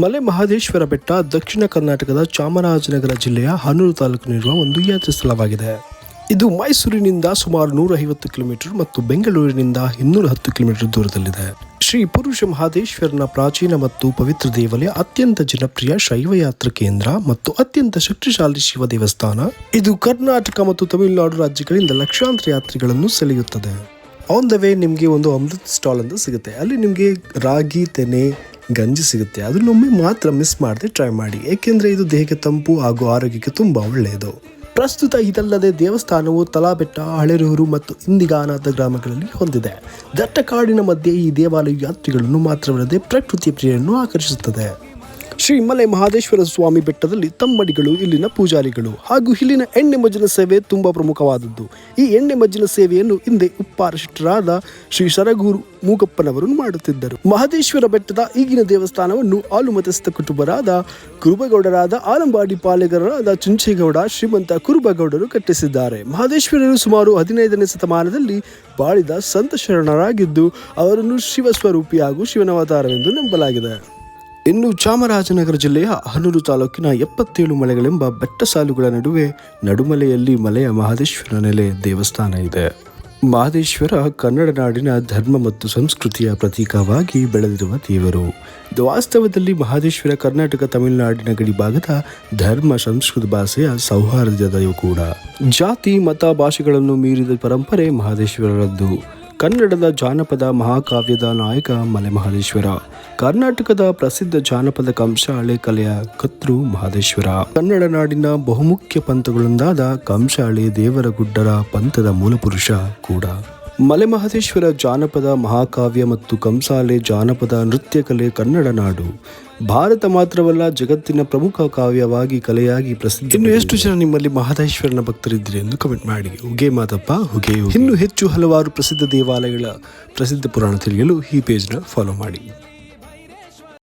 ಮಲೆ ಮಹದೇಶ್ವರ ಬೆಟ್ಟ ದಕ್ಷಿಣ ಕರ್ನಾಟಕದ ಚಾಮರಾಜನಗರ ಜಿಲ್ಲೆಯ ಹನೂರು ತಾಲೂಕಿನಲ್ಲಿರುವ ಒಂದು ಯಾತ್ರೆ ಸ್ಥಳವಾಗಿದೆ. ಇದು ಮೈಸೂರಿನಿಂದ ಸುಮಾರು 150 ಕಿಲೋಮೀಟರ್ ಮತ್ತು ಬೆಂಗಳೂರಿನಿಂದ 210 ಕಿಲೋಮೀಟರ್ ದೂರದಲ್ಲಿದೆ. ಶ್ರೀ ಪುರುಷ ಮಹದೇಶ್ವರನ ಪ್ರಾಚೀನ ಮತ್ತು ಪವಿತ್ರ ದೇವಾಲಯ, ಅತ್ಯಂತ ಜನಪ್ರಿಯ ಶೈವ ಯಾತ್ರಾ ಕೇಂದ್ರ ಮತ್ತು ಅತ್ಯಂತ ಶಕ್ತಿಶಾಲಿ ಶಿವ ದೇವಸ್ಥಾನ. ಇದು ಕರ್ನಾಟಕ ಮತ್ತು ತಮಿಳುನಾಡು ರಾಜ್ಯಗಳಿಂದ ಲಕ್ಷಾಂತರ ಯಾತ್ರಿಗಳನ್ನು ಸೆಳೆಯುತ್ತದೆ. ಆನ್ ದ ವೇ ನಿಮಗೆ ಒಂದು ಅಮೃತ್ ಸ್ಟಾಲ್ ಅಂತ ಸಿಗುತ್ತೆ. ಅಲ್ಲಿ ನಿಮಗೆ ರಾಗಿ, ತೆನೆ, ಗಂಜಿ ಸಿಗುತ್ತೆ. ಅದನ್ನೊಮ್ಮೆ ಮಾತ್ರ ಮಿಸ್ ಮಾಡದೆ ಟ್ರೈ ಮಾಡಿ, ಏಕೆಂದರೆ ಇದು ದೇಹಕ್ಕೆ ತಂಪು ಹಾಗೂ ಆರೋಗ್ಯಕ್ಕೆ ತುಂಬ ಒಳ್ಳೆಯದು. ಪ್ರಸ್ತುತ ಇದಲ್ಲದೆ ದೇವಸ್ಥಾನವು ತಲಾಬೆಟ್ಟ, ಹಳೆರೂರು ಮತ್ತು ಇಂದಿಗಾನಾಥ ಗ್ರಾಮಗಳಲ್ಲಿ ಹೊಂದಿದೆ. ದಟ್ಟ ಕಾಡಿನ ಮಧ್ಯೆ ಈ ದೇವಾಲಯ ಯಾತ್ರಿಗಳನ್ನು ಮಾತ್ರವಲ್ಲದೆ ಪ್ರಕೃತಿಯ ಪ್ರಿಯರನ್ನು ಆಕರ್ಷಿಸುತ್ತದೆ. ಶ್ರೀ ಮಲೆ ಮಹದೇಶ್ವರ ಸ್ವಾಮಿ ಬೆಟ್ಟದಲ್ಲಿ ತಮ್ಮಡಿಗಳು ಇಲ್ಲಿನ ಪೂಜಾರಿಗಳು ಹಾಗೂ ಇಲ್ಲಿನ ಎಣ್ಣೆ ಮಜ್ಜಿನ ಸೇವೆ ತುಂಬಾ ಪ್ರಮುಖವಾದದ್ದು. ಈ ಎಣ್ಣೆ ಮಜ್ಜಿನ ಸೇವೆಯನ್ನು ಹಿಂದೆ ಉಪ್ಪಾರ ಶಿಷ್ಟರಾದ ಶ್ರೀ ಸರಗೂರು ಮೂಗಪ್ಪನವರು ಮಾಡುತ್ತಿದ್ದರು. ಮಹದೇಶ್ವರ ಬೆಟ್ಟದ ಈಗಿನ ದೇವಸ್ಥಾನವನ್ನು ಆಲುಮತಸ್ಥ ಕುಟುಂಬರಾದ ಕುರುಬಗೌಡರಾದ ಆಲಂಬಾಡಿ ಪಾಳೆಗಾರರಾದ ಚುಂಚೇಗೌಡ ಶ್ರೀಮಂತ ಕುರುಬಗೌಡರು ಕಟ್ಟಿಸಿದ್ದಾರೆ. ಮಹದೇಶ್ವರರು ಸುಮಾರು 15ನೇ ಶತಮಾನದಲ್ಲಿ ಬಾಳಿದ ಸಂತ ಶರಣರಾಗಿದ್ದು, ಅವರನ್ನು ಶಿವಸ್ವರೂಪಿ ಹಾಗೂ ಶಿವನವತಾರವೆಂದು ನಂಬಲಾಗಿದೆ. ಇನ್ನು ಚಾಮರಾಜನಗರ ಜಿಲ್ಲೆಯ ಹನೂರು ತಾಲೂಕಿನ 77 ಮಲೆಗಳೆಂಬ ಬೆಟ್ಟ ಸಾಲುಗಳ ನಡುವೆ ನಡುಮಲೆಯಲ್ಲಿ ಮಲೆಯ ಮಹದೇಶ್ವರ ನೆಲೆ ದೇವಸ್ಥಾನ ಇದೆ. ಮಹದೇಶ್ವರ ಕನ್ನಡ ನಾಡಿನ ಧರ್ಮ ಮತ್ತು ಸಂಸ್ಕೃತಿಯ ಪ್ರತೀಕವಾಗಿ ಬೆಳೆದಿರುವ ದೇವರು. ವಾಸ್ತವದಲ್ಲಿ ಮಹದೇಶ್ವರ ಕರ್ನಾಟಕ ತಮಿಳುನಾಡಿನ ಗಡಿ ಭಾಗದ ಧರ್ಮ, ಸಂಸ್ಕೃತ, ಭಾಷೆಯ ಸೌಹಾರ್ದತೆಯೂ ಕೂಡ. ಜಾತಿ, ಮತ, ಭಾಷೆಗಳನ್ನು ಮೀರಿದ ಪರಂಪರೆ ಮಹದೇಶ್ವರರದ್ದು. ಕನ್ನಡದ ಜಾನಪದ ಮಹಾಕಾವ್ಯದ ನಾಯಕ ಮಲೆ ಮಹದೇಶ್ವರ. ಕರ್ನಾಟಕದ ಪ್ರಸಿದ್ಧ ಜಾನಪದ ಕಂಸಾಳೆ ಕಲೆಯ ಕರ್ತೃ ಮಹದೇಶ್ವರ. ಕನ್ನಡ ನಾಡಿನ ಬಹುಮುಖ್ಯ ಪಂಥಗಳೊಂದಾದ ಕಂಸಾಳೆ ದೇವರಗುಡ್ಡರ ಪಂಥದ ಮೂಲಪುರುಷ ಕೂಡ. ಮಲೆ ಮಹದೇಶ್ವರ ಜಾನಪದ ಮಹಾಕಾವ್ಯ ಮತ್ತು ಕಂಸಾಲೆ ಜಾನಪದ ನೃತ್ಯ ಕಲೆ ಕನ್ನಡ ನಾಡು. ಭಾರತ ಮಾತ್ರವಲ್ಲ, ಜಗತ್ತಿನ ಪ್ರಮುಖ ಕಾವ್ಯವಾಗಿ, ಕಲೆಯಾಗಿ ಪ್ರಸಿದ್ಧ. ಇನ್ನು ಎಷ್ಟು ಜನ ನಿಮ್ಮಲ್ಲಿ ಮಹದೇಶ್ವರನ ಭಕ್ತರಿದ್ದೀರಿ ಎಂದು ಕಮೆಂಟ್ ಮಾಡಿ. ಹುಗೆ ಮಾತಪ್ಪ ಹುಗೆ. ಇನ್ನು ಹೆಚ್ಚು ಹಲವಾರು ಪ್ರಸಿದ್ಧ ದೇವಾಲಯಗಳ ಪ್ರಸಿದ್ಧ ಪುರಾಣ ತಿಳಿಯಲು ಈ ಪೇಜ್ನ ಫಾಲೋ ಮಾಡಿ.